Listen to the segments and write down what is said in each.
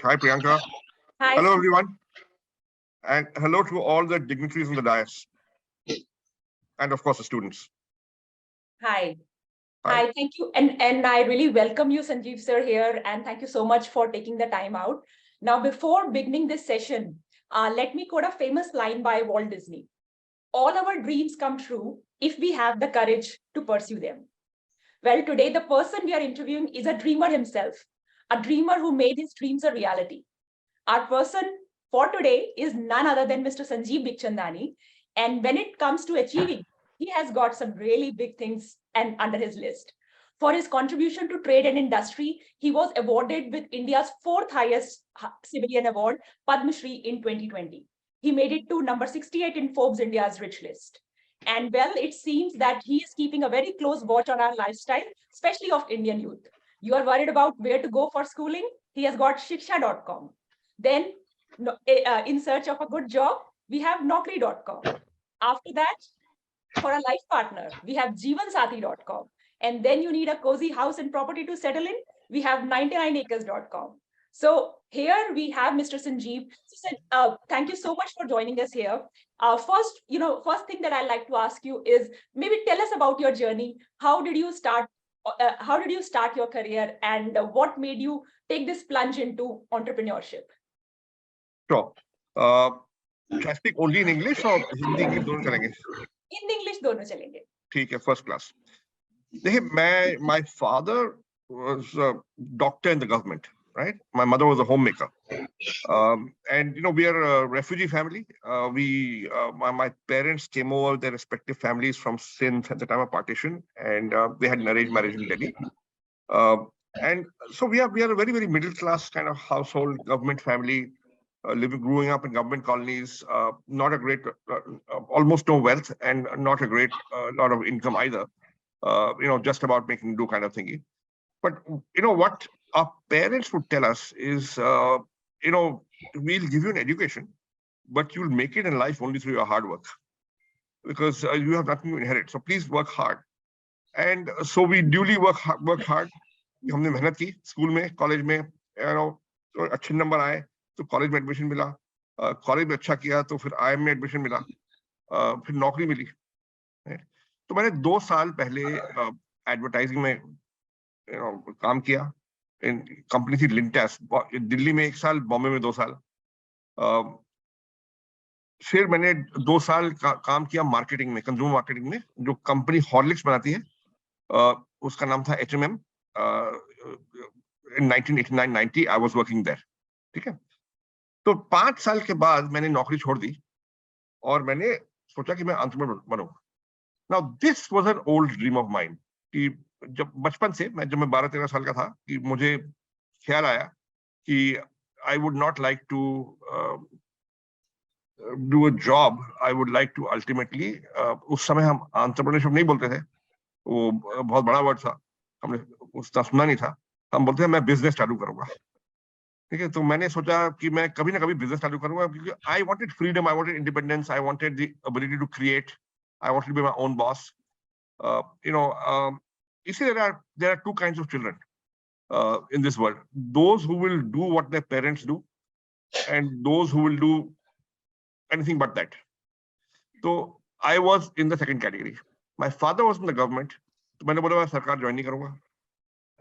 Hi, Priyanka. Hi. Hello, everyone. And hello to all the dignitaries on the dais. And of course, the students. Hi. Hi. Hi, thank you. And I really welcome you, Sanjeev sir, here. And thank you so much for taking the time out. Now, before beginning this session, let me quote a famous line by Walt Disney. All our dreams come true if we have the courage to pursue them. Well, today, the person we are interviewing is a dreamer himself, a dreamer who made his dreams a reality. Our person for today is none other than Mr. Sanjeev Bikhchandani. And when it comes to achieving, he has got some really big things and under his list. For his contribution to trade and industry, he was awarded with India's fourth highest civilian award, Padma Shree, in 2020. He made it to number 68 in Forbes India's Rich List. And well, it seems that he is keeping a very close watch on our lifestyle, especially of Indian youth. You are worried about where to go for schooling? He has got shiksha.com. Then, in search of a good job, we have Naukri.com. After that, for a life partner, we have Jeevansathi.com. And then you need a cozy house and property to settle in, we have 99acres.com. So here we have Mr. Sanjeev. So, thank you so much for joining us here. First thing that I'd like to ask you is maybe tell us about your journey. How did you start? How did you start your career, and what made you take this plunge into entrepreneurship? Sure. Shall I speak only in English or Hindi English दोनों चलेंगे? Hindi English दोनों चलेंगे. ठीक है, first class. My father was a doctor in the government, right? My mother was a homemaker. And we are a refugee family. My parents came over their respective families from Sindh at the time of partition, and they had an arranged marriage in Delhi. And so we are a very, very middle class kind of household, government family, growing up in government colonies, not a great, almost no wealth, and not a great lot of income either. Just about making do kind of thingy. But what our parents would tell us is, we'll give you an education, but you'll make it in life only through your hard work, because you have nothing to inherit. So please work hard. And so we duly worked hard. हमने मेहनत की school में, college में, तो अच्छे number आए तो college में एडमिशन मिला, कॉलेज में अच्छा किया तो फिर आईएम में एडमिशन मिला, फिर नौकरी मिली. तो मैंने 2 साल पहले एडवर्टाइजिंग में काम किया. कंपनी थी लिंटेस, दिल्ली में 1 साल, बॉम्बे में 2 साल. फिर मैंने 2 साल काम किया मार्केटिंग में, कंज्यूमर मार्केटिंग में. जो कंपनी हॉर्लिक्स बनाती है, उसका नाम था HMM. In 1989-90 I was working there. ठीक है. तो 5 साल के बाद मैंने नौकरी छोड़ दी और मैंने सोचा कि मैं entrepreneur बनूं. Now this was an old dream of mine कि जब बचपन से जब मैं 12-13 साल का था कि मुझे ख्याल आया कि I would not like to do a job. I would like to ultimately, उस समय हम एंटरप्रेन्योरशिप नहीं बोलते थे, वो बहुत बड़ा वर्ड था, हमने उसका सुना नहीं था. हम बोलते हैं मैं बिजनेस चालू करूंगा. ठीक है. तो मैंने सोचा कि मैं कभी ना कभी बिजनेस चालू करूंगा, क्योंकि I wanted freedom, I wanted independence, I wanted the ability to create, I wanted to be my own boss. You see, there are two kinds of children in this world: those who will do what their parents do, and those who will do anything but that. So I was in the second category. My father was in the government, तो मैंने बोला मैं सरकार join नहीं करूंगा.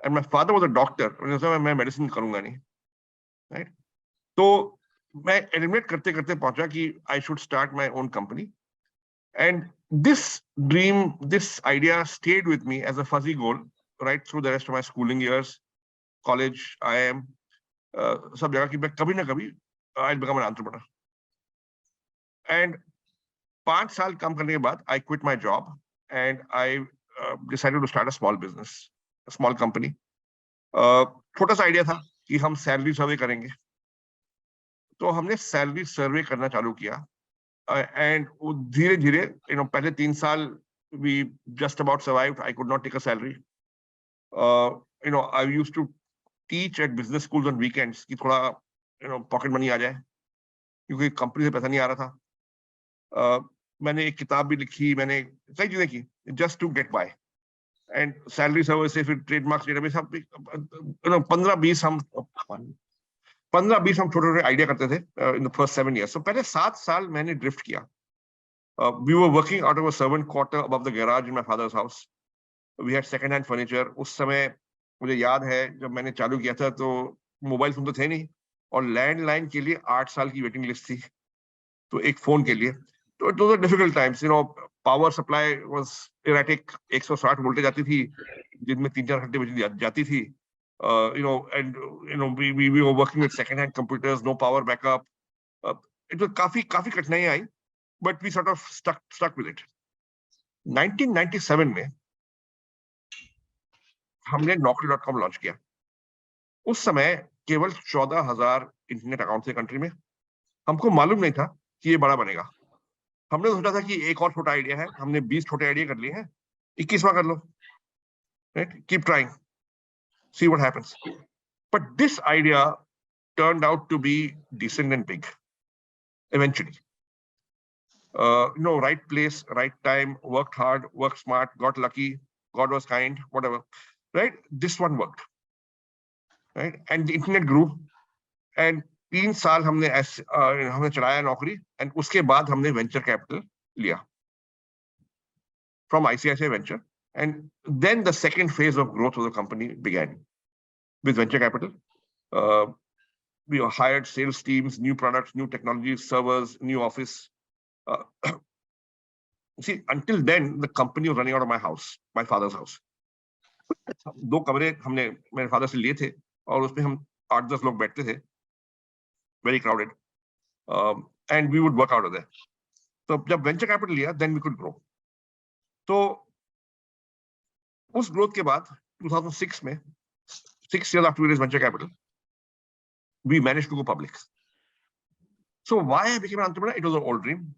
And my father was a doctor, मैंने सोचा मैं मेडिसिन करूंगा नहीं, right? तो मैं एलिमिनेट करते करते पहुंचा कि I should start my own company. And this dream, this idea stayed with me as a fuzzy goal right through the rest of my schooling years, college, IIM, सब जगह कि मैं कभी ना कभी I'll become an entrepreneur. And 5 साल काम करने के बाद I quit my job and I decided to start a small business, a small company. छोटा सा आइडिया था कि हम सैलरी सर्वे करेंगे. तो हमने सैलरी सर्वे करना चालू किया. And धीरे धीरे, पहले 3 साल we just about survived. I could not take a salary. I used to teach at business schools on weekends कि थोड़ा pocket money आ जाए, क्योंकि कंपनी से पैसा नहीं आ रहा था. मैंने एक किताब भी लिखी, मैंने कई चीजें की just to get by. And salary सर्वे से फिर ट्रेडमार्क्स डेटाबेस, 15-20 हम 15-20 हम छोटे छोटे आइडिया करते थे in the first 7 years. So पहले 7 साल मैंने ड्रिफ्ट किया. We were working out of a servant quarter above the garage in my father's house. We had second hand furniture. उस समय मुझे याद है जब मैंने चालू किया था तो मोबाइल फोन तो थे नहीं और लैंडलाइन के लिए 8 साल की वेटिंग लिस्ट थी. तो एक फोन के लिए तो it was a difficult times. Power supply was erratic. 160 voltage आती थी दिन में 3-4 घंटे बिजली जाती थी. we were working with second hand computers, no power backup. It was काफी कठिनाई आई, but we sort of stuck with it. 1997 में हमने naukri.com लॉन्च किया. उस समय केवल 14,000 इंटरनेट अकाउंट थे कंट्री में. हमको मालूम नहीं था कि ये बड़ा बनेगा. हमने सोचा था कि एक और छोटा आइडिया है. हमने 20 छोटे आइडिया कर लिए हैं, 21वां कर लो. Right, keep trying, see what happens. But this idea turned out to be decent and big eventually. Right place, right time, worked hard, worked smart, got lucky, God was kind, whatever. Right, this one worked. Right, and the internet grew. And 3 साल हमने चलाया नौकरी. And उसके बाद हमने venture capital लिया from ICICI Venture. And then the second phase of growth of the company began with venture capital. We hired sales teams, new products, new technologies, servers, new office. See, until then, the company was running out of my house, my father's house. 2 कमरे हमने मेरे father से लिए थे और उसमें हम 8-10 लोग बैठते थे. Very crowded. And we would work out of there. So जब venture capital लिया, then we could grow. तो उस growth के बाद 2006 में, 6 years after we raised venture capital, we managed to go public. So why I became an entrepreneur? It was an old dream.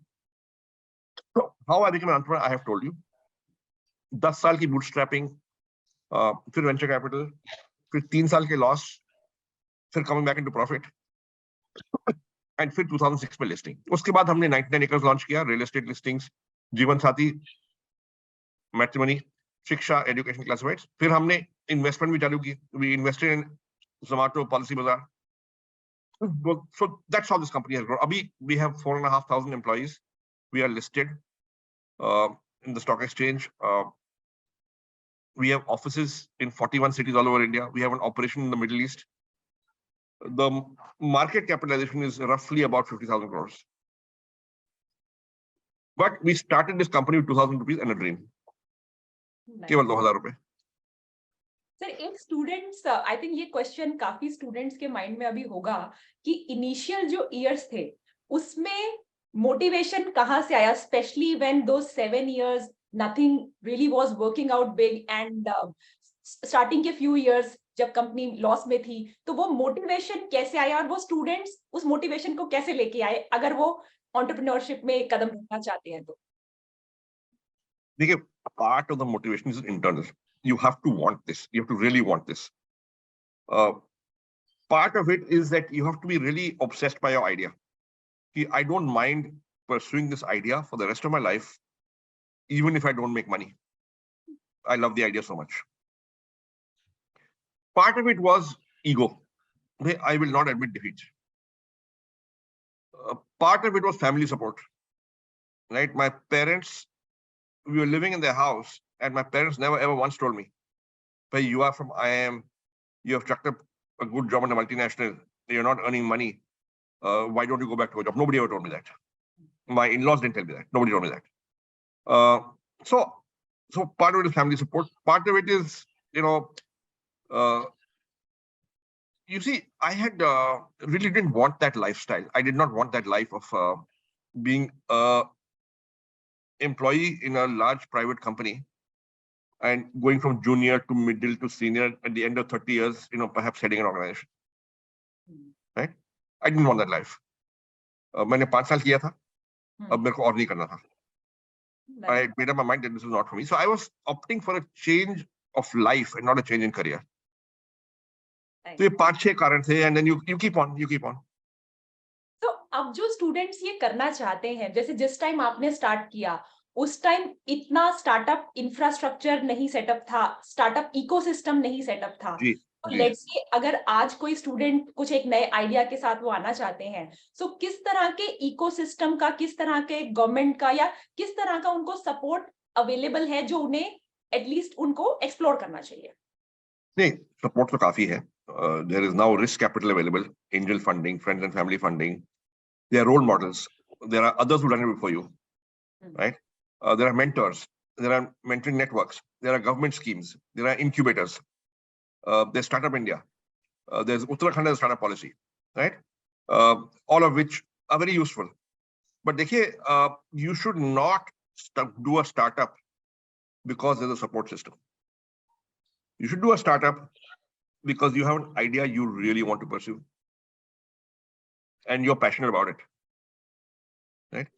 So how I became an entrepreneur, I have told you. 10 साल की bootstrapping, फिर venture capital, फिर 3 साल के loss, फिर coming back into profit, and फिर 2006 में listing. उसके बाद हमने 99 acres launch किया, real estate listings, जीवन साथी, matrimony, शिक्षा, education classifieds. फिर हमने investment भी चालू की. We invested in Zomato, Policy Bazaar. So that's how this company has grown. Abhi we have 4,500 employees. We are listed in the stock exchange. We have offices in 41 cities all over India. We have an operation in the Middle East. The market capitalization is roughly about 50,000 crores. But we started this company with 2,000 rupees and a dream. केवल 2,000 रुपए. Sir, एक students, I think ये question काफी students के mind में अभी होगा कि इनिशियल जो इयर्स थे उसमें मोटिवेशन कहाँ से आया, स्पेशली व्हेन दो 7 years nothing really was working out big and starting के फ्यू इयर्स जब कंपनी लॉस में थी, तो वो मोटिवेशन कैसे आया और वो स्टूडेंट्स उस मोटिवेशन को कैसे लेके आए अगर वो एंटरप्रेन्योरशिप में एक कदम रखना चाहते हैं तो? देखिए, part of the motivation is internal. You have to want this. You have to really want this. Part of it is that you have to be really obsessed by your idea. I don't mind pursuing this idea for the rest of my life, even if I don't make money. I love the idea so much. Part of it was ego. I will not admit defeat. Part of it was family support. Right? My parents, we were living in their house, and my parents never ever once told me, "Hey, you are from IIM, you have chucked up a good job in a multinational, you're not earning money. Why don't you go back to a job?" Nobody ever told me that. My in-laws didn't tell me that. Nobody told me that. So part of it is family support. Part of it is, you see, I had really didn't want that lifestyle. I did not want that life of being a employee in a large private company and going from junior to middle to senior at the end of 30 years, perhaps heading an organization. Right? I didn't want that life. मैंने 5 साल किया था, अब मेरे को और नहीं करना था. I made up my mind that this was not for me. So I was opting for a change of life and not a change in career. तो ये 5-6 कारण थे, and then you keep on. तो अब जो students ये करना चाहते हैं, जैसे जिस टाइम आपने स्टार्ट किया उस टाइम इतना स्टार्टअप इंफ्रास्ट्रक्चर नहीं सेटअप था, स्टार्टअप इकोसिस्टम नहीं सेटअप था, लेट्स से अगर आज कोई स्टूडेंट कुछ एक नए आइडिया के साथ वो आना चाहते हैं, सो किस तरह के इकोसिस्टम का, किस तरह के गवर्नमेंट का या किस तरह का उनको सपोर्ट अवेलेबल है जो उन्हें एटलीस्ट उनको एक्सप्लोर करना चाहिए? नहीं, सपोर्ट तो काफी है. There is now risk capital available, angel funding, friends and family funding. There are role models. There are others who done it before you, right? There are mentors. There are mentoring networks. There are government schemes. There are incubators. There's Startup India. There's Uttarakhand as startup policy, right? All of which are very useful. But dekhiye, you should not do a startup because there's a support system. You should do a startup because you have an idea you really want to pursue and you're passionate about it, right?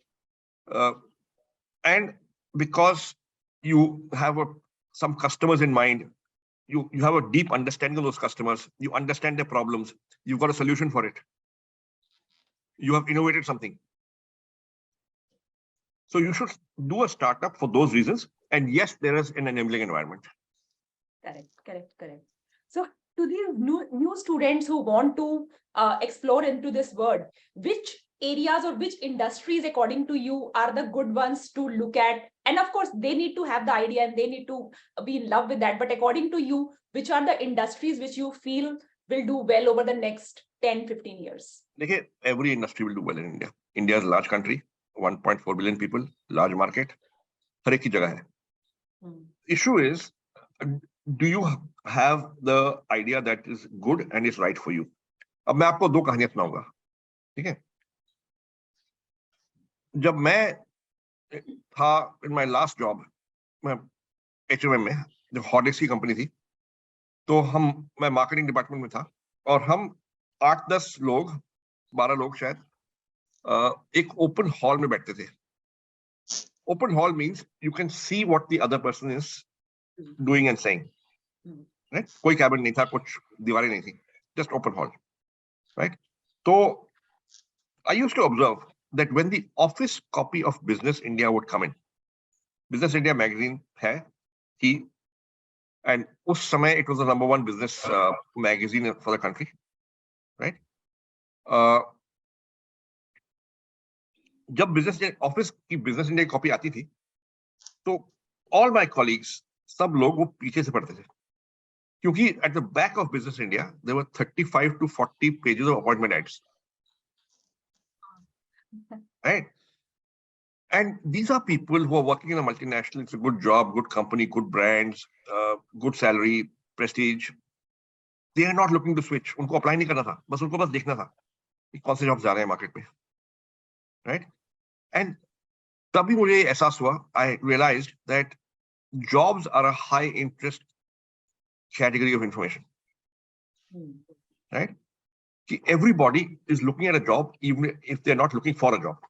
And because you have some customers in mind, you have a deep understanding of those customers, you understand their problems, you've got a solution for it, you have innovated something. So you should do a startup for those reasons. And yes, there is an enabling environment. Correct. So to these new students who want to explore into this world, which areas or which industries according to you are the good ones to look at? And of course they need to have the idea and they need to be in love with that, but according to you, which are the industries which you feel will do well over the next 10-15 years? Okay, every industry will do well in India. India is a large country, 1.4 billion people, large market. हर एक की जगह है. Issue is, do you have the idea that is good and is right for you? अब मैं आपको दो कहानियां सुनाऊंगा, ठीक है? जब मैं था in my last job, मैं HMM में, जब हॉर्लिक्स की कंपनी थी, तो मैं मार्केटिंग डिपार्टमेंट में था और हम 8-10 लोग, 12 लोग शायद, एक ओपन हॉल में बैठते थे. Open hall means you can see what the other person is doing and saying, right? कोई कैबिन नहीं था, कुछ दीवारें नहीं थी, just open hall, right? So I used to observe that when the office copy of Business India would come in, Business India magazine है ही, and उस समय it was the #1 business magazine for the country, right? जब office की Business India की copy आती थी, तो all my colleagues, सब लोग वो पीछे से पढ़ते थे, क्योंकि at the back of Business India there were 35 to 40 pages of appointment ads, right? And these are people who are working in a multinational. It's a good job, good company, good brands, good salary, prestige. They are not looking to switch. उनको apply नहीं करना था, बस उनको बस देखना था कि कौन से जॉब्स जा रहे हैं मार्केट में, right? And तभी मुझे एहसास हुआ, I realized that jobs are a high interest category of information, right? Everybody is looking at a job even if they're not looking for a job,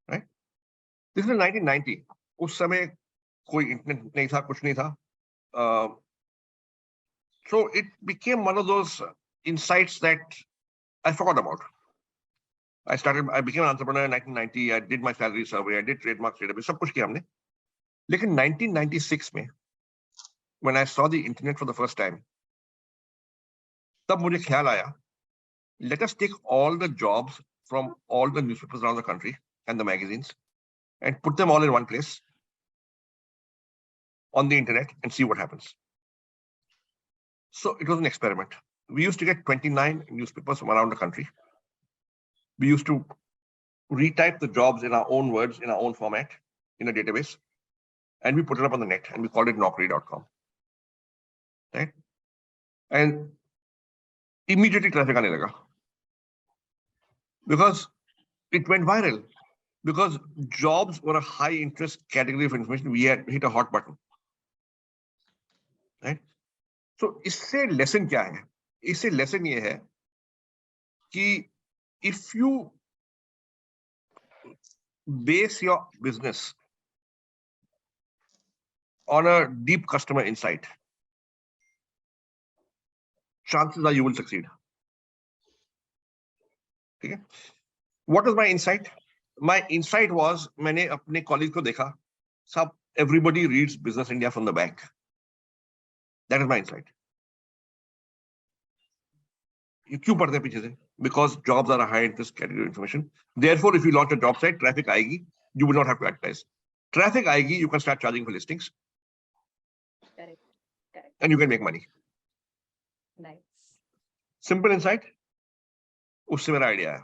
right? This is 1990. उस समय कोई internet नहीं था, कुछ नहीं था. So it became one of those insights that I forgot about. I became an entrepreneur in 1990. I did my salary survey. I did trademark database. सब कुछ किया हमने. लेकिन 1996 में, when I saw the internet for the first time, तब मुझे ख्याल आया, let us take all the jobs from all the newspapers around the country and the magazines and put them all in one place on the internet and see what happens. So it was an experiment. We used to get 29 newspapers from around the country. We used to retype the jobs in our own words, in our own format, in a database, and we put it up on the net, and we called it naukri.com, right? And immediately traffic aane laga, because it went viral, because jobs were a high interest category of information. We had hit a hot button, right? So इससे lesson क्या है? इससे lesson ये है कि if you base your business on a deep customer insight, chances are you will succeed. Okay? What was my insight? My insight was, मैंने अपने colleagues को देखा, सब everybody reads Business India from the back. That is my insight. क्यों पढ़ते हैं पीछे से? Because jobs are a high interest category information. Therefore, if you launch a job site, traffic आएगी, you will not have to advertise. Traffic आएगी, you can start charging for listings. Correct. Correct. And you can make money. Nice. Simple insight. उससे मेरा idea है.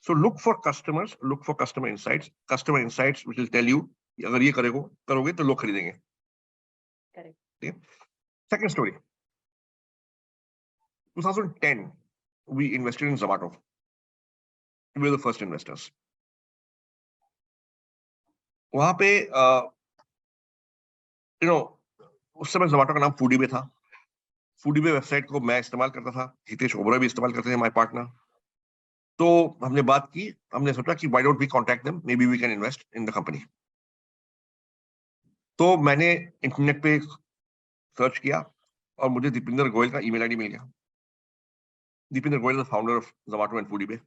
So look for customers, look for customer insights which will tell you अगर ये करोगे तो लोग खरीदेंगे. Correct. Okay. Second story. 2010, we invested in Zomato. We were the first investors. वहां पे उस समय Zomato का नाम फूडीबे था. फूडीबे वेबसाइट को मैं इस्तेमाल करता था, हितेश ओबरा भी इस्तेमाल करते थे, माय पार्टनर. तो हमने बात की, हमने सोचा कि why don't we contact them, maybe we can invest in the company. तो मैंने इंटरनेट पे सर्च किया और मुझे दीपिंदर गोयल का ईमेल आईडी मिल गया. Deepinder Goyal the founder of Zomato and Foodiebay.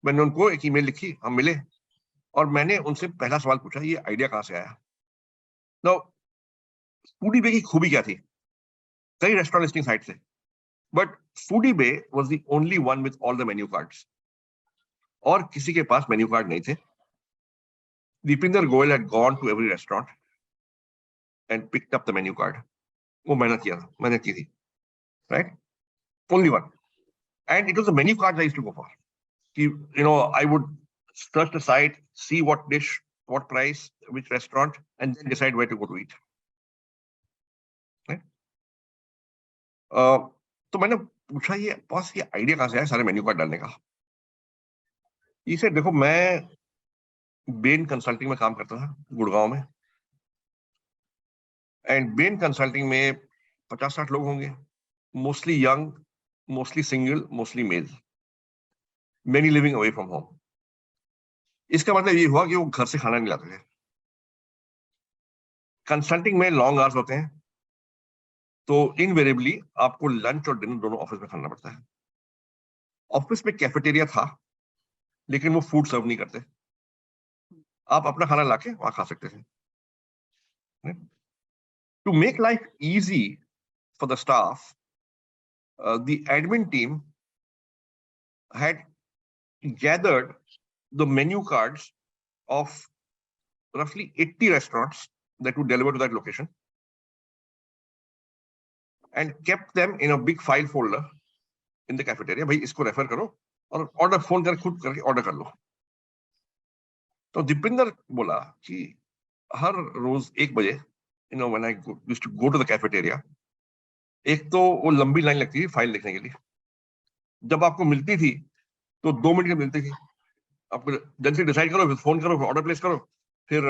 मैंने उनको एक ईमेल लिखी, हम मिले और मैंने उनसे पहला सवाल पूछा, ये आइडिया कहां से आया? नाउ फूडीबे की खूबी क्या थी? कई रेस्टोरेंट लिस्टिंग साइट थे, but Foodiebay was the only one with all the menu cards. और किसी के पास मेन्यू कार्ड नहीं थे. Deepinder Goyal had gone to every restaurant and picked up the menu card. वो मैंने की थी, right? Only one. And it was the menu card I used to go for. I would search the site, see what dish, what price, which restaurant, and then decide where to go to eat. Right? तो मैंने पूछा, ये boss, ये idea कहां से आया सारे menu card डालने का? इसे देखो, मैं बेन कंसल्टिंग में काम करता था गुड़गांव में, एंड बेन कंसल्टिंग में 50-60 लोग होंगे, mostly young, mostly single, mostly male, many living away from home. इसका मतलब ये हुआ कि वो घर से खाना नहीं लाते थे. कंसल्टिंग में लॉन्ग आवर्स होते हैं, तो इनवेरिएबली आपको लंच और डिनर दोनों ऑफिस में खाना पड़ता है. ऑफिस में कैफेटेरिया था, लेकिन वो फूड सर्व नहीं करते. आप अपना खाना लाके वहां खा सकते थे. To make life easy for the staff, the admin team had gathered the menu cards of roughly 80 restaurants that would deliver to that location and kept them in a big file folder in the cafeteria. भाई इसको refer करो और order phone कर खुद करके order कर लो. तो दीपिंदर बोला कि हर रोज 1 बजे when I used to go to the cafeteria, एक तो वो लंबी लाइन लगती थी फाइल देखने के लिए. जब आपको मिलती थी तो 2 मिनट की मिलती थी. आपको जल्दी से डिसाइड करो, फिर फोन करो, फिर ऑर्डर प्लेस करो, फिर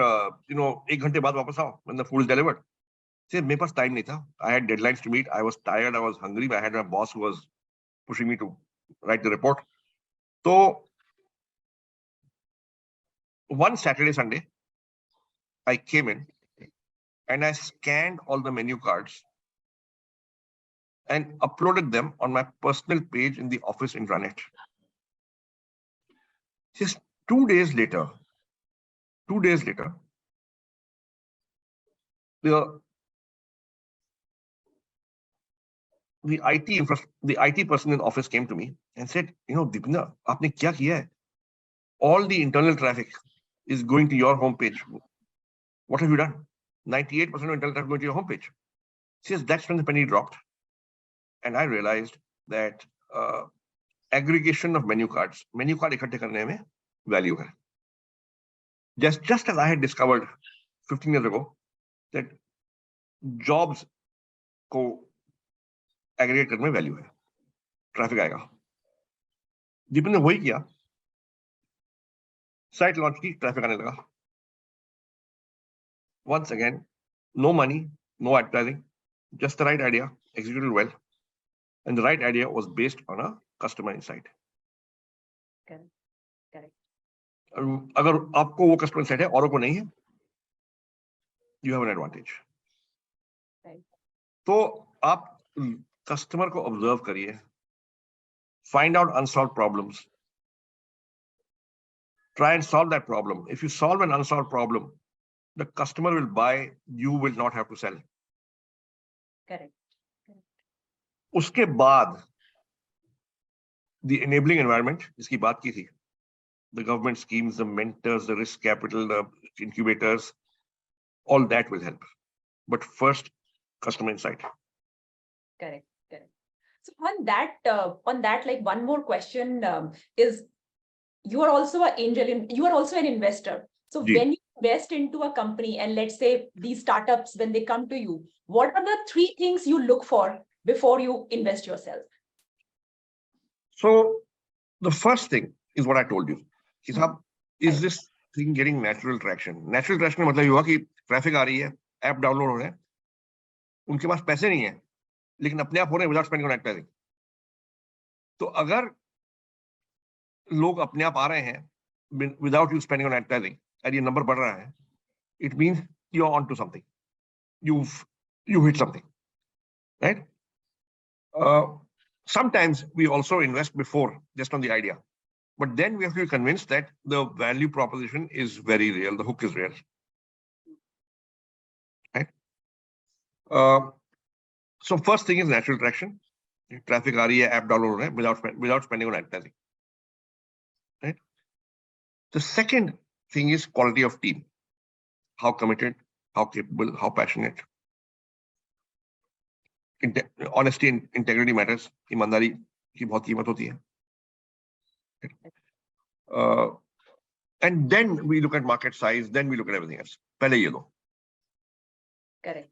1 घंटे बाद वापस आओ when the food is delivered. See, मेरे पास टाइम नहीं था. I had deadlines to meet. I was tired. I was hungry. I had my boss who was pushing me to write the report. So one Saturday, Sunday, I came in and I scanned all the menu cards and uploaded them on my personal page in the office intranet. Just 2 days later, the IT person in the office came to me and said, Deepna, आपने क्या किया है? All the internal traffic is going to your homepage. What have you done? 98% of internal traffic going to your homepage. She says, that's when the penny dropped. And I realized that aggregation of menu cards, menu card इकट्ठे करने में value है. Just as I had discovered 15 years ago that jobs को aggregate करने में value है, traffic आएगा. दीपन ने वही किया, साइट लॉन्च की, ट्रैफिक आने लगा. Once again, no money, no advertising, just the right idea, executed well, and the right idea was based on a customer insight. Correct. अगर आपको वो कस्टमर इंसाइट है, औरों को नहीं है, you have an advantage. Right. तो आप कस्टमर को ऑब्जर्व करिए, find out unsolved problems, try and solve that problem. If you solve an unsolved problem, the customer will buy, you will not have to sell. Correct. उसके बाद the enabling environment, जिसकी बात की थी, the government schemes, the mentors, the risk capital, the incubators, all that will help. But first, customer insight. Correct. So on that, like one more question is, you are also an angel, you are also an investor. So when you invest into a company, and let's say these startups, when they come to you, what are the 3 things you look for before you invest yourself? So the first thing is what I told you. Is this thing getting natural traction? Natural traction का मतलब ये हुआ कि traffic आ रही है, app download हो रहे हैं, उनके पास पैसे नहीं है, लेकिन अपने आप हो रहे हैं without spending on advertising. तो अगर लोग अपने आप आ रहे हैं without you spending on advertising, और ये नंबर बढ़ रहा है, it means you're on to something. You hit something, right? Sometimes we also invest before just on the idea, but then we have to be convinced that the value proposition is very real, the hook is real, right? So first thing is natural traction. Traffic aa rahi hai, app download ho rahe hain without spending on advertising, right? The second thing is quality of team. How committed, how capable, how passionate. Honesty and integrity matters. ईमानदारी की बहुत कीमत होती है. And then we look at market size, then we look at everything else. पहले ये लो. Correct.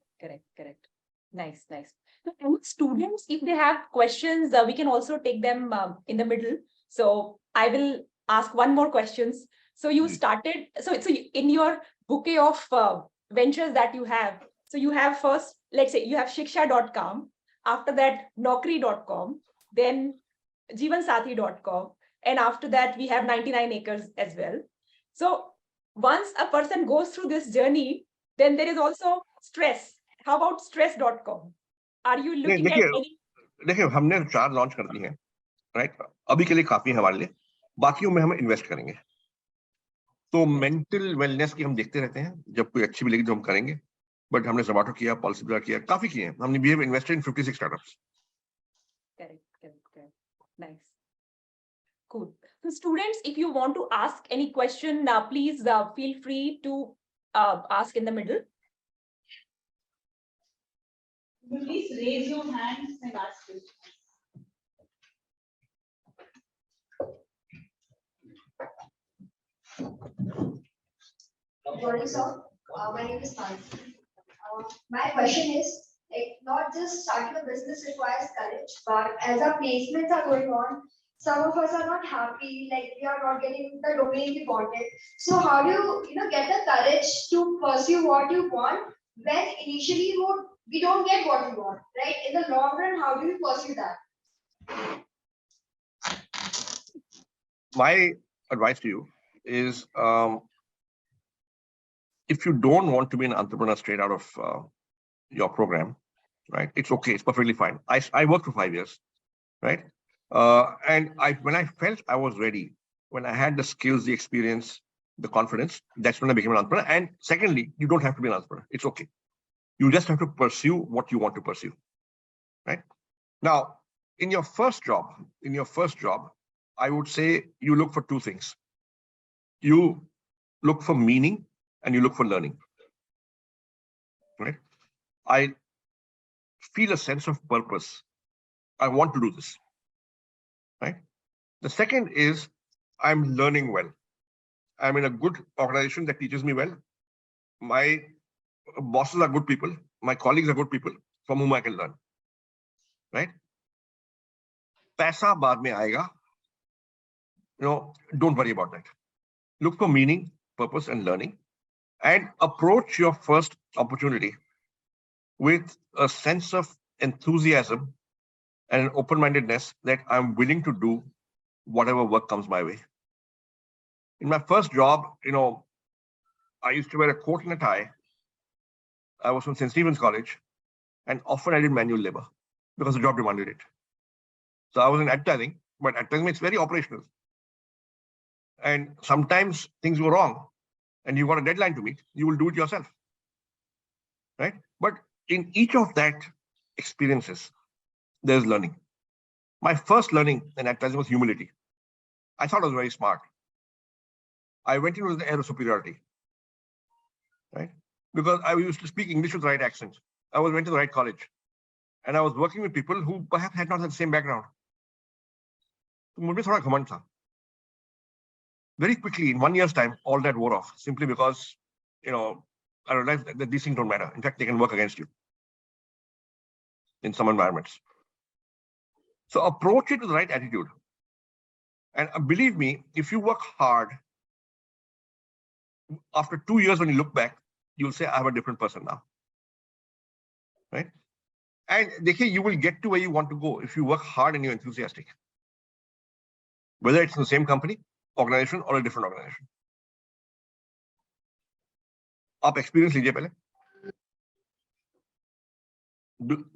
Nice. So, students, if they have questions, we can also take them in the middle. So I will ask one more questions. So you started, so in your bouquet of ventures that you have, so you have first, let's say you have shiksha.com, after that naukri.com, then jeevansathi.com, and after that we have 99 acres as well. So once a person goes through this journey, then there is also stress. How about stress.com? Are you looking at any? देखिए, हमने 4 launch कर दी हैं, right? अभी के लिए काफी है हमारे लिए, बाकियों में हम इन्वेस्ट करेंगे. तो मेंटल वेलनेस की हम देखते रहते हैं, जब कोई अच्छी मिलेगी तो हम करेंगे. बट हमने Zomato किया, पॉलिसी किया, काफी किए हैं. हमने we have invested in 56 startups. Correct. Nice. Cool. So students, if you want to ask any question, please feel free to ask in the middle. Please raise your hands and ask questions. Good morning, sir. My name is Sanjeev. My question is, like, not just starting a business requires courage, but as our placements are going on, some of us are not happy, like we are not getting the domain we wanted. So how do you get the courage to pursue what you want when initially we don't get what we want, right? In the long run, how do you pursue that? My advice to you is, if you don't want to be an entrepreneur straight out of your program, right? It's okay. It's perfectly fine. I worked for 5 years, right? And when I felt I was ready, when I had the skills, the experience, the confidence, that's when I became an entrepreneur. And secondly, you don't have to be an entrepreneur. It's okay. You just have to pursue what you want to pursue, right? Now, in your first job, I would say you look for 2 things. You look for meaning and you look for learning, right? I feel a sense of purpose. I want to do this, right? The second is I'm learning well. I'm in a good organization that teaches me well. My bosses are good people. My colleagues are good people from whom I can learn, right? Paisa baad mein aayega. Don't worry about that. Look for meaning, purpose, and learning, and approach your first opportunity with a sense of enthusiasm and an open-mindedness that I'm willing to do whatever work comes my way. In my first job, I used to wear a coat and a tie. I was from St. Stephen's College, and often I did manual labor because the job demanded it. So I was in advertising, but advertising is very operational. And sometimes things go wrong and you've got a deadline to meet, you will do it yourself, right? But in each of that experiences, there's learning. My first learning in advertising was humility. I thought I was very smart. I went into the air of superiority, right? Because I used to speak English with the right accent. I went to the right college. And I was working with people who perhaps had not had the same background. So मुझे थोड़ा घमंड था. Very quickly, in 1 year's time, all that wore off, simply because, I realized that these things don't matter. In fact, they can work against you in some environments. So approach it with the right attitude. And believe me, if you work hard, after 2 years, when you look back, you'll say, I'm a different person now. Right? And you will get to where you want to go if you work hard and you're enthusiastic. Whether it's in the same company, organization, or a different organization. आप experience लीजिए पहले.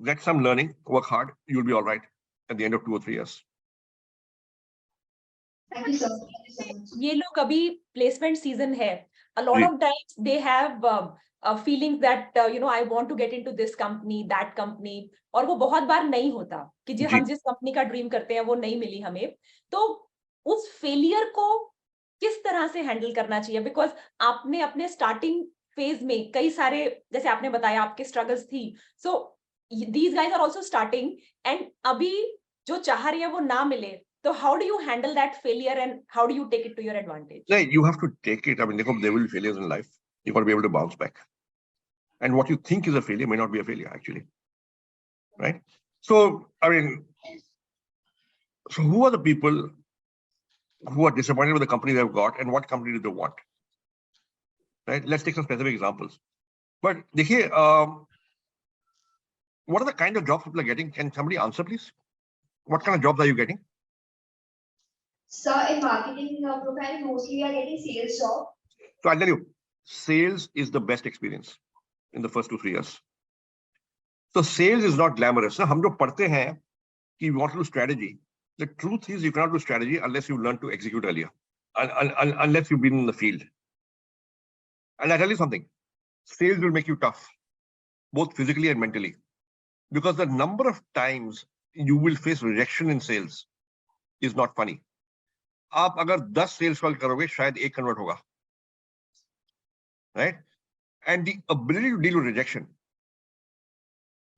Get some learning, work hard, you'll be all right at the end of 2 or 3 years. Thank you, sir. Thank you so much. ये लोग अभी placement season है. A lot of times they have feelings that I want to get into this company, that company, और वो बहुत बार नहीं होता कि जो हम जिस कंपनी का ड्रीम करते हैं वो नहीं मिली हमें. तो उस फेलियर को किस तरह से हैंडल करना चाहिए? बिकॉज आपने अपने स्टार्टिंग फेज में कई सारे, जैसे आपने बताया आपके स्ट्रगल्स थी. So these guys are also starting and अभी जो चाह रही है वो ना मिले. So how do you handle that failure and how do you take it to your advantage? Yeah, you have to take it. I mean, there will be failures in life. You've got to be able to bounce back. And what you think is a failure may not be a failure, actually. Right? So, I mean, who are the people who are disappointed with the company they've got and what company do they want? Right? Let's take some specific examples. But, what are the kind of jobs people are getting? Can somebody answer, please? What kind of jobs are you getting? Sir, in marketing profile, mostly we are getting sales job. So I'll tell you, sales is the best experience in the first 2-3 years. So sales is not glamorous. So हम जो पढ़ते हैं कि you want to do strategy. The truth is you cannot do strategy unless you learn to execute earlier, unless you've been in the field. And I tell you something, sales will make you tough, both physically and mentally, because the number of times you will face rejection in sales is not funny. आप अगर 10 sales call करोगे शायद 1 convert होगा, right? And the ability to deal with rejection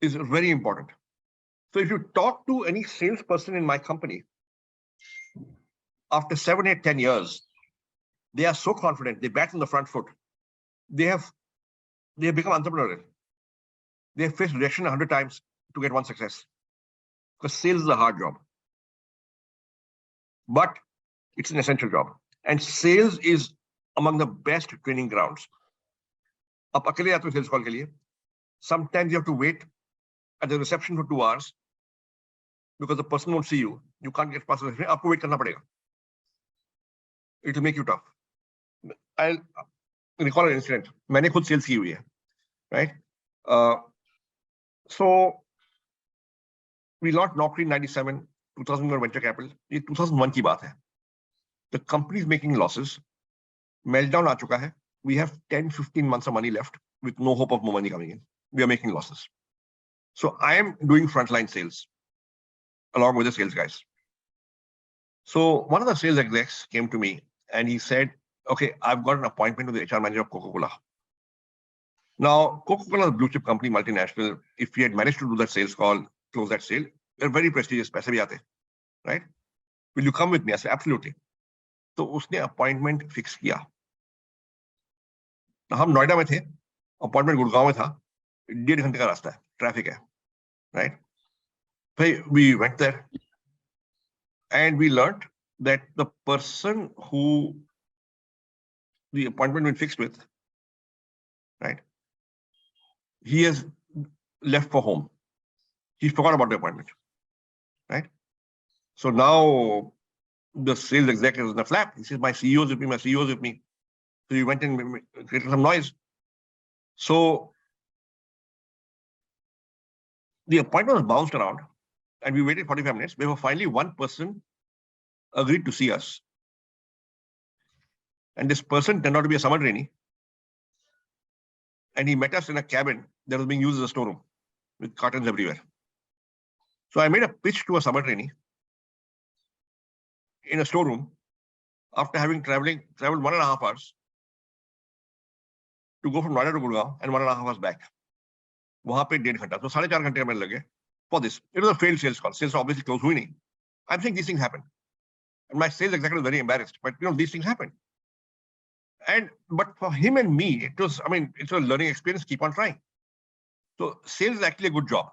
is very important. So if you talk to any salesperson in my company, after 7, 8, 10 years, they are so confident, they bat on the front foot. They have become entrepreneurial. They have faced rejection 100 times to get one success. Because sales is a hard job. But it's an essential job. And sales is among the best training grounds. आप अकेले आते हो sales call के लिए. Sometimes you have to wait at the reception for 2 hours because the person won't see you. You can't get past the reception. आपको wait करना पड़ेगा. It will make you tough. I'll recall an incident. मैंने खुद sales की हुई है, right? So we launched Naukri in 97, 2000 venture capital. ये 2001 की बात है. The company is making losses. Meltdown आ चुका है. We have 10-15 months of money left with no hope of more money coming in. We are making losses. So I am doing frontline sales along with the sales guys. So one of the sales execs came to me and he said, okay, I've got an appointment with the HR manager of Coca-Cola. Now, Coca-Cola is a blue chip company, multinational. If we had managed to do that sales call, close that sale, they're very prestigious, पैसे भी आते, right? Will you come with me? I said, absolutely. तो उसने appointment fix किया. हम नोएडा में थे, appointment Gurgaon में था, 1.5 घंटे का रास्ता है, ट्रैफिक है, राइट? भाई, we went there and we learned that the person who the appointment been fixed with, right? He has left for home. He forgot about the appointment, right? So now the sales executive is in a flap. He says, my CEO is with me, my CEO is with me. So he went and created some noise. So the appointment was bounced around and we waited 45 minutes. Before finally one person agreed to see us. And this person turned out to be a summer trainee. And he met us in a cabin that was being used as a storeroom with curtains everywhere. So I made a pitch to a summer trainee in a storeroom after having traveled 1.5 hours to go from Noida to Gurgaon and 1.5 hours back. वहां पे 1.5 घंटा, तो 4.5 घंटे मेरे लगे for this. It was a failed sales call. Sales obviously closed हुई नहीं. I'm saying these things happen. And my sales executive was very embarrassed, but these things happen. But for him and me, it's a learning experience. Keep on trying. So sales is actually a good job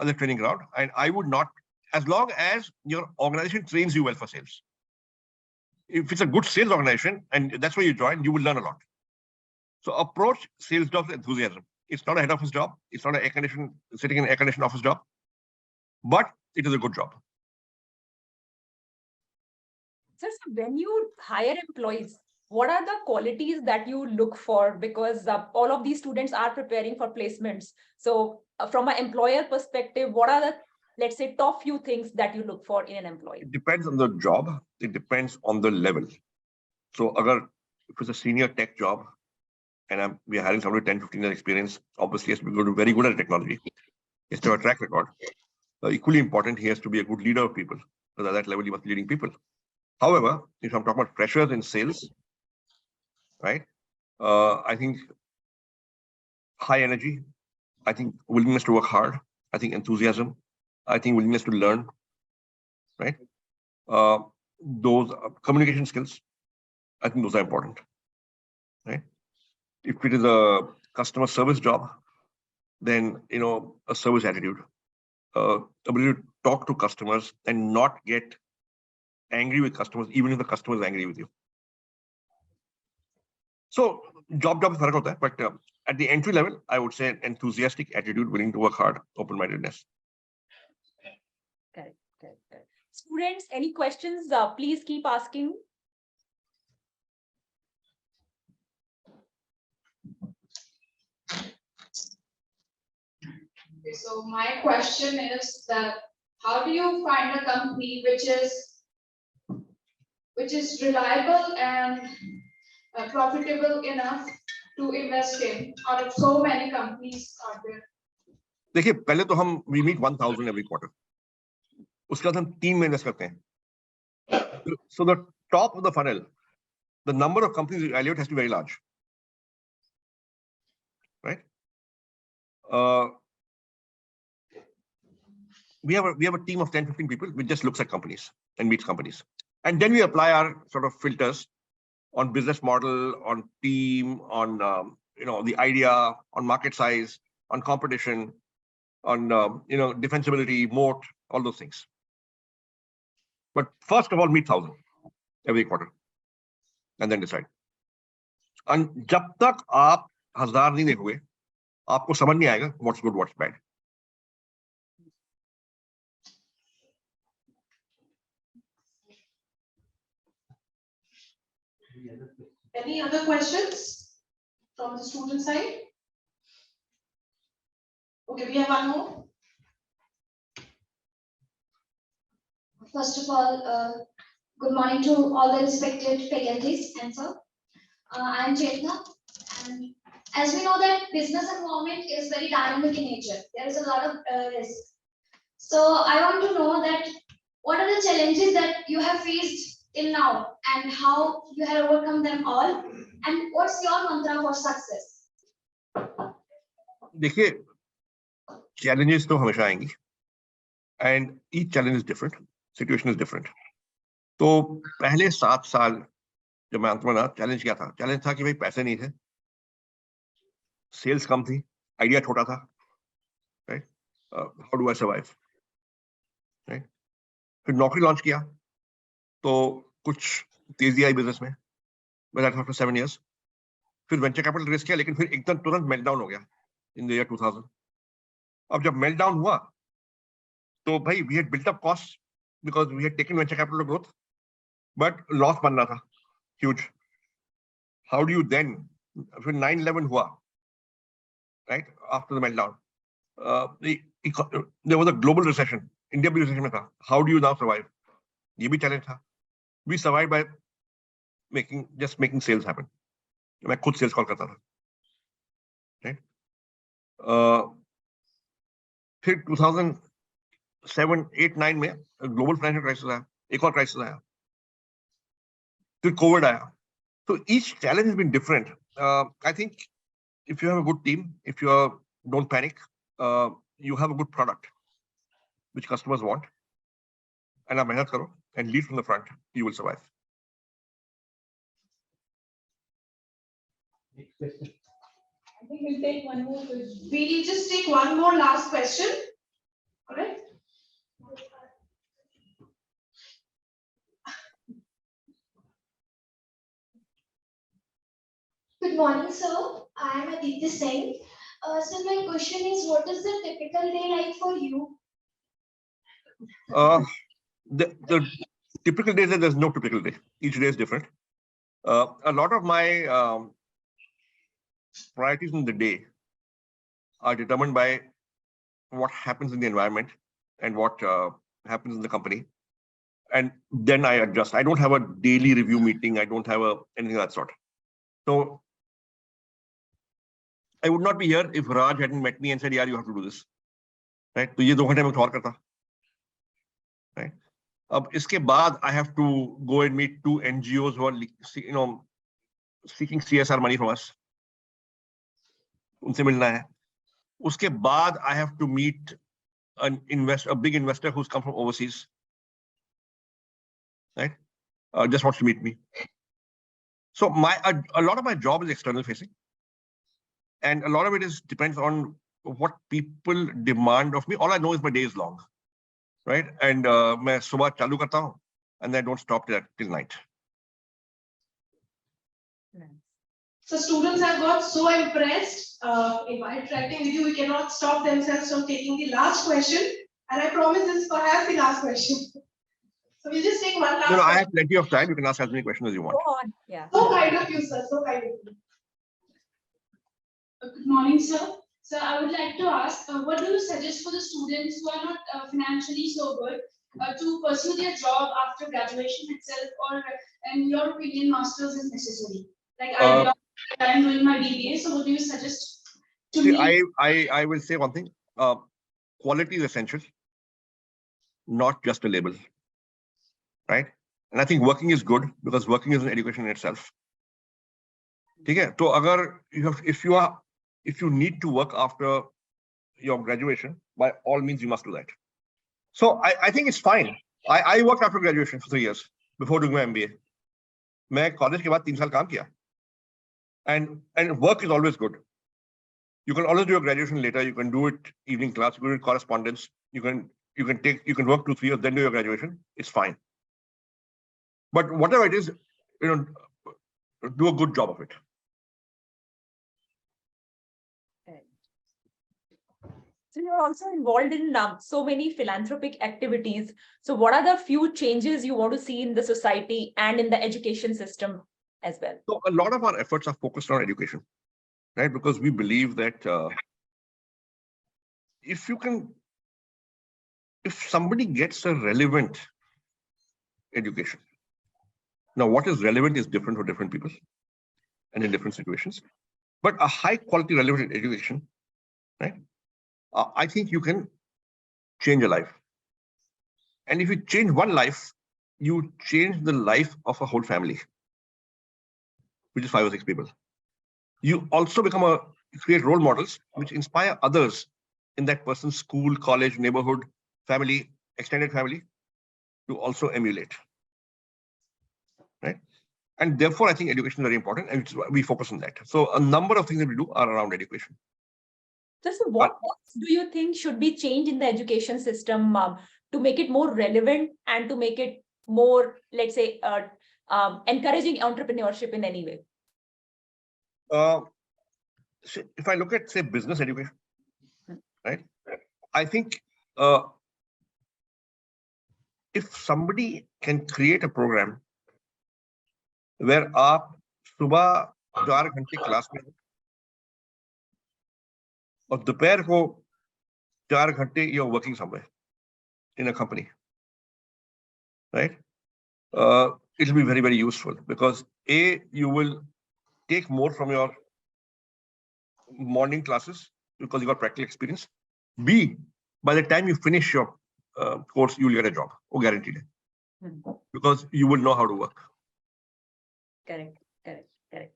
as a training ground, and I would not, as long as your organization trains you well for sales. If it's a good sales organization and that's where you join, you will learn a lot. So approach sales jobs with enthusiasm. It's not a head office job. It's not sitting in an air-conditioned office job, but it is a good job. Sir, so when you hire employees, what are the qualities that you look for? Because all of these students are preparing for placements. So from an employer perspective, what are the, let's say, top few things that you look for in an employee? It depends on the job. It depends on the level. So if it's a senior tech job, and we are hiring somebody with 10, 15 years experience, obviously he has to be very good at technology. He has to have a track record. Equally important, he has to be a good leader of people. Because at that level, he must be leading people. However, if I'm talking about freshers in sales, right? I think high energy, I think willingness to work hard, I think enthusiasm, I think willingness to learn, right? Those communication skills, I think those are important, right? If it is a customer service job, then, a service attitude, ability to talk to customers and not get angry with customers, even if the customer is angry with you. So job is farak hota hai, but at the entry level, I would say enthusiastic attitude, willing to work hard, open-mindedness. Correct. Students, any questions? Please keep asking. Okay, so my question is that how do you find a company which is reliable and profitable enough to invest in out of so many companies out there? देखिए, पहले तो we meet 1,000 every quarter. उसके बाद हम 3 में invest करते हैं. So the top of the funnel, the number of companies you evaluate has to be very large, right? We have a team of 10, 15 people which just looks at companies and meets companies, and then we apply our sort of filters on business model, on team, on the idea, on market size, on competition, on defensibility, moat, all those things. But first of all, meet 1,000 every quarter, and then decide. And जब तक आप 1,000 नहीं देखोगे, आपको समझ नहीं आएगा what's good, what's bad. Any other questions from the student side? Okay, we have one more. First of all, good morning to all the respected faculties and sir. I am Chetna, and as we know that business environment is very dynamic in nature. There is a lot of risk. So I want to know that what are the challenges that you have faced till now and how you have overcome them all, and what's your mantra for success? देखिए, challenges तो हमेशा आएंगी, and each challenge is different, situation is different. तो पहले 7 साल जब मैं अंत में ना, चैलेंज क्या था? चैलेंज था कि भाई पैसे नहीं थे, सेल्स कम थी, आइडिया छोटा था, right? How do I survive, right? फिर नौकरी लॉन्च किया तो कुछ तेजी आई बिजनेस में, आफ्टर 7 years. फिर वेंचर कैपिटल रेस किया, लेकिन फिर एकदम तुरंत मेल्टडाउन हो गया इन द ईयर 2000. अब जब मेल्टडाउन हुआ तो भाई we had built up cost because we had taken venture capital growth, but loss बन रहा था huge. How do you then, फिर 9/11 हुआ, right? After the meltdown, there was a global recession. India भी recession में था. How do you now survive? ये भी challenge था. We survived by just making sales happen. मैं खुद sales call करता था, right? फिर 2007, 8, 9 में global financial crisis आया, एक और crisis आया. फिर COVID आया. So each challenge has been different. I think if you have a good team, if you don't panic, you have a good product which customers want, and आप मेहनत करो and lead from the front, you will survive. I think we'll take one more question. We'll just take one more last question. All right. Good morning, sir. I am Aditi Singh. So my question is, what is the typical day like for you? The typical days, there's no typical day. Each day is different. A lot of my priorities in the day are determined by what happens in the environment and what happens in the company. And then I adjust. I don't have a daily review meeting. I don't have anything of that sort. So I would not be here if Raj hadn't met me and said, "Yeah, you have to do this." Right? So ये 2 घंटे में कुछ और करता. Right? अब इसके बाद I have to go and meet 2 NGOs who are, seeking CSR money from us. उनसे मिलना है. उसके बाद I have to meet a big investor who's come from overseas. Right? Just wants to meet me. So a lot of my job is external facing. And a lot of it depends on what people demand of me. All I know is my day is long, right? And मैं सुबह चालू करता हूँ, and I don't stop till night. So students have got so impressed while interacting with you, we cannot stop themselves from taking the last question. And I promise this is perhaps the last question. So we'll just take one last No, I question. have plenty of time. You can ask as many questions as you want. Go on. Yeah. So kind of you, sir. So kind of you. Good morning, sir. So I would like to ask, what do you suggest for the students who are not financially so good to pursue their job after graduation itself, or in your opinion, masters is necessary? Like I'm doing my BBA, so what do you suggest to See, me? I will say one thing. Quality is essential, not just a label, right? And I think working is good because working is an education in itself. Okay, so if you need to work after your graduation, by all means you must do that. So I think it's fine. I worked after graduation for 3 years before doing my MBA. मैं college के बाद 3 साल काम किया. And work is always good. You can always do your graduation later. You can do it evening class. You can do it correspondence. You can work 2-3 years, then do your graduation. It's fine. But whatever it is, do a good job of it. So you're also involved in so many philanthropic activities. So what are the few changes you want to see in the society and in the education system as well? So a lot of our efforts are focused on education, right? Because we believe that if somebody gets a relevant education, now what is relevant is different for different people and in different situations, but a high quality relevant education, right? I think you can change a life. And if you change one life, you change the life of a whole family, which is 5 or 6 people. You also create role models which inspire others in that person's school, college, neighborhood, family, extended family to also emulate, right? And therefore, I think education is very important, and we focus on that. So a number of things that we do are around education. So what else do you think should be changed in the education system to make it more relevant and to make it more, let's say, encouraging entrepreneurship in any way? So if I look at, say, business education, right? I think if somebody can create a program where आप सुबह 4 घंटे class में और दोपहर को 4 घंटे you're working somewhere in a company, right? It will be very, very useful because A, you will take more from your morning classes because you got practical experience. B, by the time you finish your course, you will get a job, or guaranteed, because you will know how to work. Correct, correct, correct.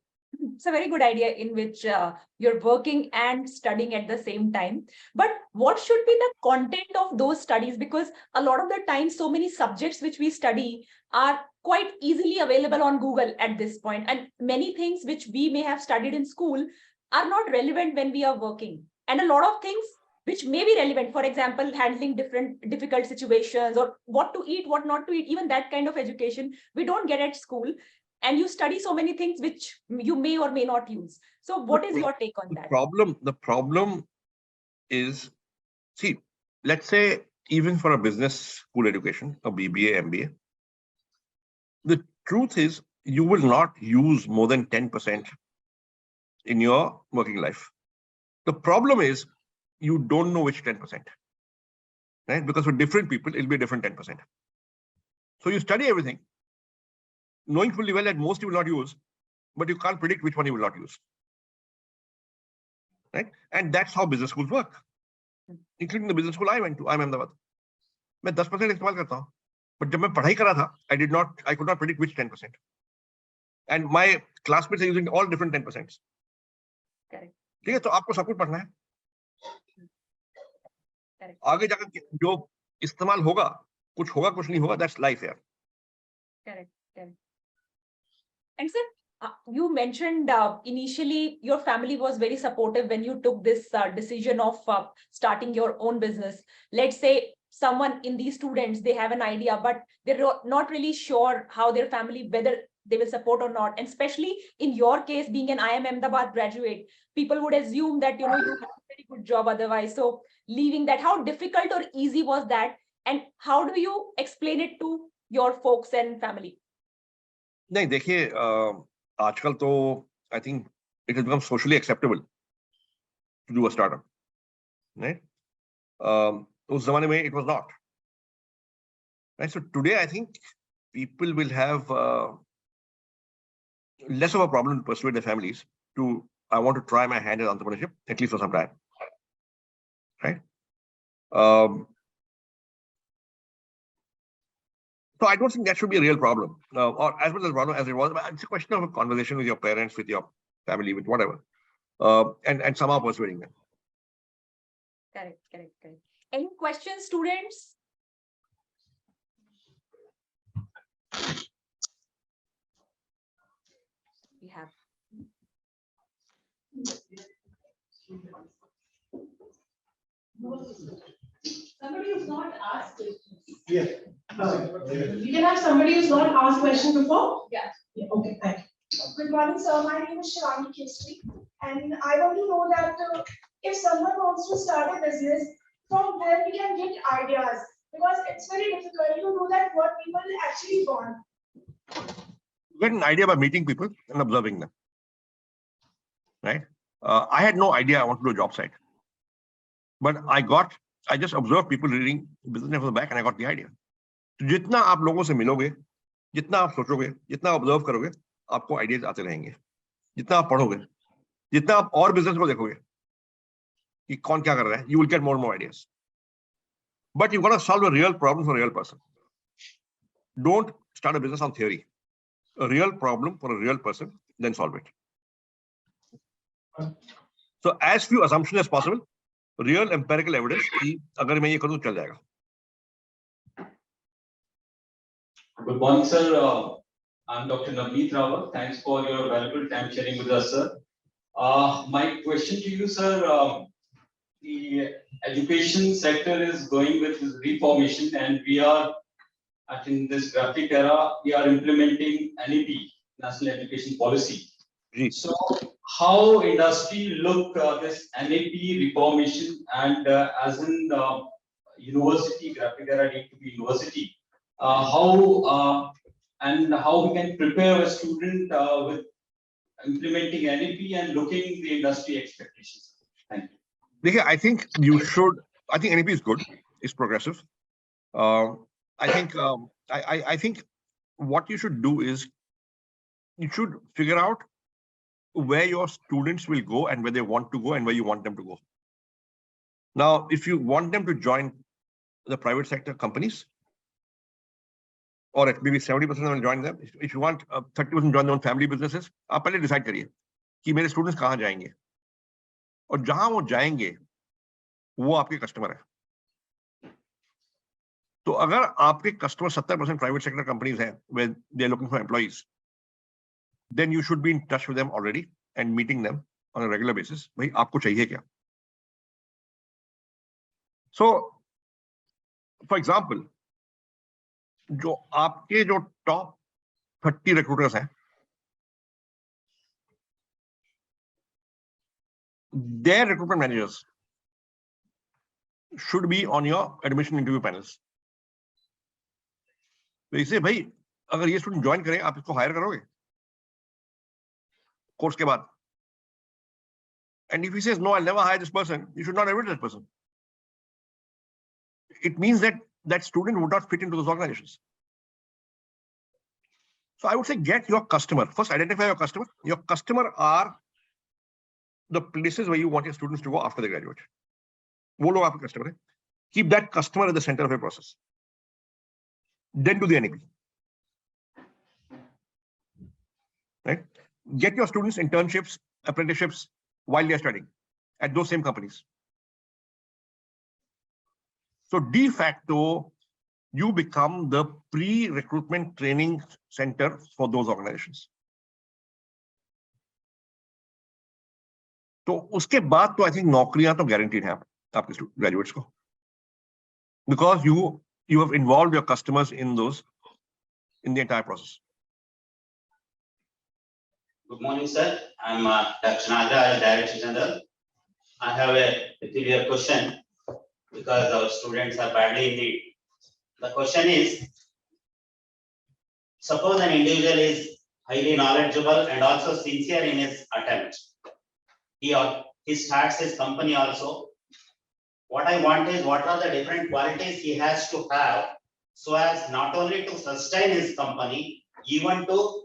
It's a very good idea in which you're working and studying at the same time. But what should be the content of those studies? Because a lot of the time, so many subjects which we study are quite easily available on Google at this point. And many things which we may have studied in school are not relevant when we are working. And a lot of things which may be relevant, for example, handling different difficult situations or what to eat, what not to eat, even that kind of education we don't get at school. And you study so many things which you may or may not use. So what is your take on that? The problem is, see, let's say even for a business school education, a BBA, MBA, the truth is you will not use more than 10% in your working life. The problem is you don't know which 10%, right? Because for different people, it'll be a different 10%. So you study everything, knowing fully well that most you will not use, but you can't predict which one you will not use, right? And that's how business schools work, including the business school I went to. I'm Ahmedabad. मैं 10% इस्तेमाल करता हूँ, but जब मैं पढ़ाई कर रहा था, I could not predict which 10%. And my classmates are using all different 10%. Correct. ठीक है, तो आपको सब कुछ पढ़ना है. Correct. आगे जाकर जो इस्तेमाल होगा, कुछ होगा, कुछ नहीं होगा. That's life here. Correct. Correct. And sir, you mentioned initially your family was very supportive when you took this decision of starting your own business. Let's say someone in these students, they have an idea, but they're not really sure how their family, whether they will support or not. And especially in your case, being an IIM Ahmedabad graduate, people would assume that, you have a very good job otherwise. So leaving that, how difficult or easy was that? And how do you explain it to your folks and family? नहीं, देखिए, आजकल तो I think it has become socially acceptable to do a startup, right? उस ज़माने में it was not, right? So today I think people will have less of a problem to persuade their families to, I want to try my hand at entrepreneurship, at least for some time, right? So I don't think that should be a real problem, or as much as a problem as it was. It's a question of a conversation with your parents, with your family, with whatever, and somehow persuading them. Correct, correct, correct. Any questions, students? We have. Somebody who's not asked questions. Yeah. You can have somebody who's not asked question before? Yeah. Okay, thank you. Good morning, sir. My name is Shivani Kistri, and I want to know that if someone wants to start a business, from where we can get ideas, because it's very difficult to do that what people actually want. Get an idea by meeting people and observing them, right? I had no idea I wanted to do a job site, but I just observed people reading business from the back and I got the idea. तो जितना आप लोगों से मिलोगे, जितना आप सोचोगे, जितना ऑब्जर्व करोगे, आपको आइडियाज आते रहेंगे. जितना आप पढ़ोगे, जितना आप और बिजनेस को देखोगे कि कौन क्या कर रहा है, you will get more and more ideas. But you've got to solve a real problem for a real person. Don't start a business on theory. A real problem for a real person, then solve it. So as few assumptions as possible, real empirical evidence कि अगर मैं ये करूँ तो चल जाएगा. Good morning, sir. I'm Dr. Navneet Rawat. Thanks for your valuable time sharing with us, sir. My question to you, sir, the education sector is going with reformation, and we are, in this graphic era, we are implementing NEP, National Education Policy. So how industry look this NEP reformation, and as in university, graphic era need to be university, how we can prepare a student with implementing NEP and looking the industry expectations. Thank you. देखिए, I think you should. I think NEP is good. It's progressive. I think what you should do is you should figure out where your students will go and where they want to go and where you want them to go. Now, if you want them to join the private sector companies, or maybe 70% of them will join them. If you want 30% join their own family businesses, आप पहले decide करिए कि मेरे students कहाँ जाएंगे और जहाँ वो जाएंगे वो आपके customer है. तो अगर आपके customer 70% private sector companies हैं where they are looking for employees, then you should be in touch with them already and meeting them on a regular basis. भाई आपको चाहिए क्या? So, for example, जो आपके जो top 30 recruiters हैं, their recruitment managers should be on your admission interview panels. तो इसे भाई अगर ये स्टूडेंट ज्वाइन करे आप इसको हायर करोगे कोर्स के बाद. And if he says no, I'll never hire this person, you should not admit that person. It means that that student would not fit into those organizations. So I would say get your customer. First, identify your customer. Your customer are the places where you want your students to go after they graduate. वो लोग आपके customer हैं. Keep that customer at the center of your process. Then do the NEP. Right? Get your students internships, apprenticeships while they are studying at those same companies. So de facto, you become the pre-recruitment training center for those organizations. तो उसके बाद तो I think नौकरियां तो guaranteed हैं आपके graduates को, because you have involved your customers in the entire process. Good morning, sir. I'm Dr. Naga, Director General. I have a peculiar question because our students are badly in need. The question is, suppose an individual is highly knowledgeable and also sincere in his attempt. He starts his company also. What I want is, what are the different qualities he has to have so as not only to sustain his company, even to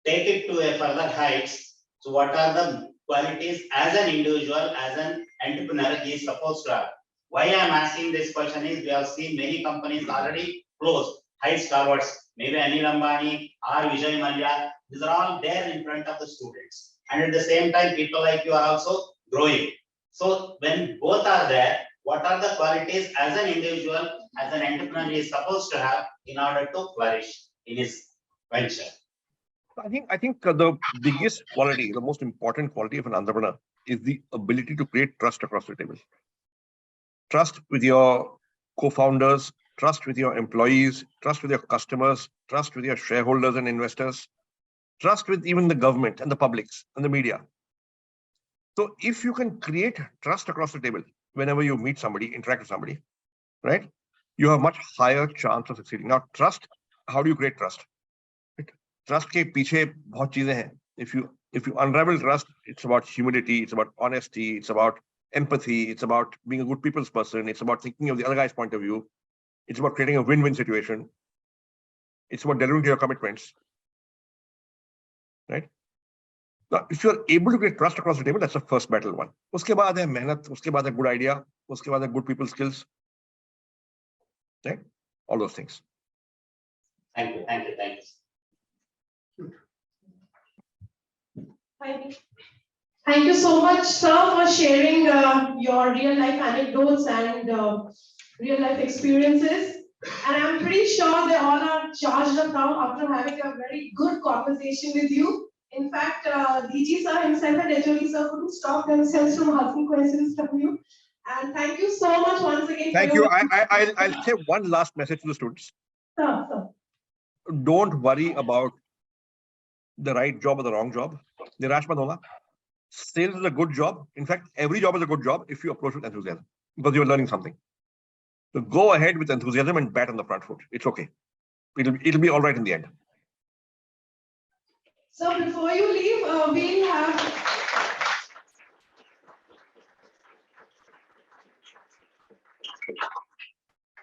take it to a further heights. So what are the qualities as an individual, as an entrepreneur he is supposed to have? Why I am asking this question is, we have seen many companies already closed, high stalwarts, maybe Anil Ambani or Vijay Mallya, these are all there in front of the students. And at the same time, people like you are also growing. So when both are there, what are the qualities as an individual, as an entrepreneur he is supposed to have in order to flourish in his venture? I think the biggest quality, the most important quality of an entrepreneur is the ability to create trust across the table. Trust with your co-founders, trust with your employees, trust with your customers, trust with your shareholders and investors, trust with even the government and the publics and the media. So if you can create trust across the table, whenever you meet somebody, interact with somebody, right, you have much higher chance of succeeding. Now, trust, how do you create trust? Trust के पीछे बहुत चीजें हैं. If you unravel trust, it's about humility, it's about honesty, it's about empathy, it's about being a good people's person, it's about thinking of the other guy's point of view, it's about creating a win-win situation, it's about delivering to your commitments, right? Now, if you're able to create trust across the table, that's the first battle one. उसके बाद है मेहनत, उसके बाद है good idea, उसके बाद है good people skills, right? All those things. Thank you, thank you, thank you. Thank you so much, sir, for sharing your real life anecdotes and real life experiences. And I'm pretty sure they all are charged up now after having a very good conversation with you. In fact, DG sir himself and HOD sir couldn't stop themselves from asking questions from you. And thank you so much once again. Thank you. I'll say one last message to the students. Sir. Don't worry about the right job or the wrong job. Nirash mat hona. Sales is a good job. In fact, every job is a good job if you approach with enthusiasm, because you're learning something. So go ahead with enthusiasm and bat on the front foot. It's okay. It'll be all right in the end. So before you leave, we'll have.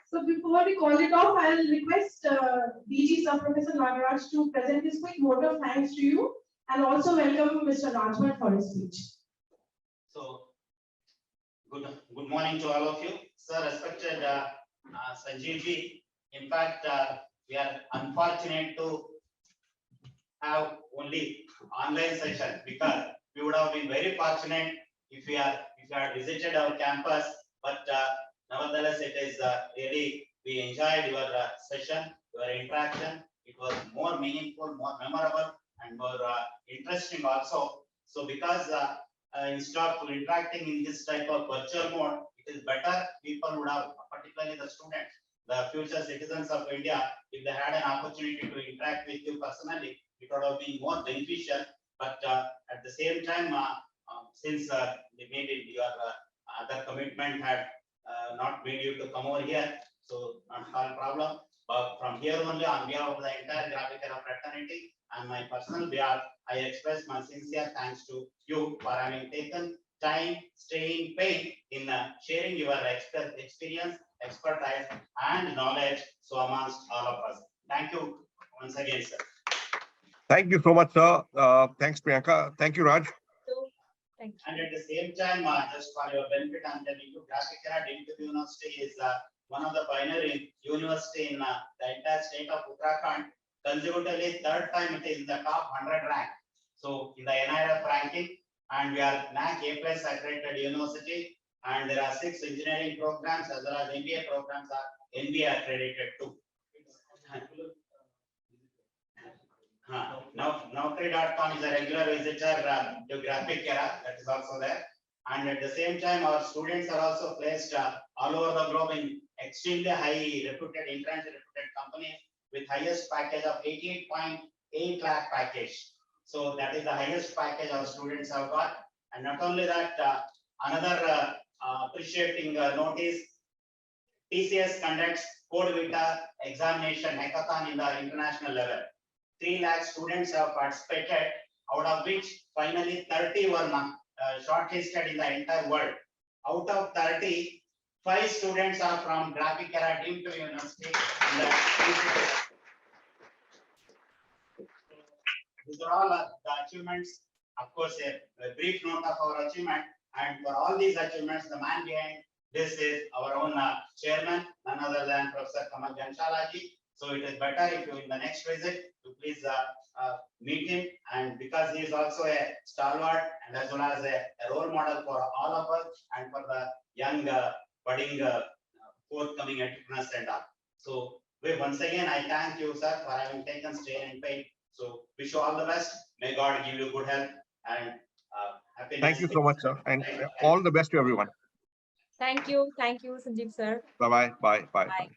So before we call it off, I'll request DG Sir Professor Nagaraj to present his quick vote of thanks to you and also welcome Mr. Rajbhat for his speech. So, good morning to all of you. Sir, respected Sanjeev ji. In fact, we are unfortunate to have only online session, because we would have been very fortunate if you had visited our campus. But nevertheless, it is really, we enjoyed your session, your interaction. It was more meaningful, more memorable, and more interesting also. So because instead of interacting in this type of virtual mode, it is better people would have, particularly the students, the future citizens of India, if they had an opportunity to interact with you personally, it would have been more beneficial. But at the same time, since maybe your other commitment had not made you to come over here, so not a problem. But from here only, on behalf of the entire Graphic Era fraternity and my personal behalf, I express my sincere thanks to you for having taken time, staying pain in sharing your experience, expertise, and knowledge so amongst all of us. Thank you once again, sir. Thank you so much, sir. Thanks, Priyanka. Thank you, Raj. Thank you. And at the same time, just for your benefit, I'm telling you, Graphic Era University is one of the pioneering university in the entire state of Uttarakhand. Consecutively, third time it is in the top 100 rank. So in the NIRF ranking, and we are NAC A+ accredited university, and there are 6 engineering programs as well as MBA programs are NBA accredited too. Now, Naukri.com is a regular visitor to Graphic Era, that is also there. And at the same time, our students are also placed all over the globe in extremely high reputed, internationally reputed companies with highest package of 88.8 lakh package. So that is the highest package our students have got. And not only that, another appreciating notice, TCS conducts Code Vita examination hackathon in the international level. 3 lakh students have participated, out of which finally 30 were shortlisted in the entire world. Out of 30, 5 students are from Graphic Era deemed to university. These are all the achievements. Of course, a brief note of our achievement, and for all these achievements, the man behind this is our own chairman, none other than Professor Kamal Ganshalaji. So it is better if you, in the next visit, to please meet him, and because he is also a stalwart and as well as a role model for all of us and for the young budding forthcoming entrepreneurs and all. So once again, I thank you, sir, for having taken strain and pain. So wish you all the best. May God give you good health and happiness. Thank you so much, sir. And all the best to everyone. Thank you. Thank you, Sanjeev sir. Bye-bye. Bye. Bye. Bye.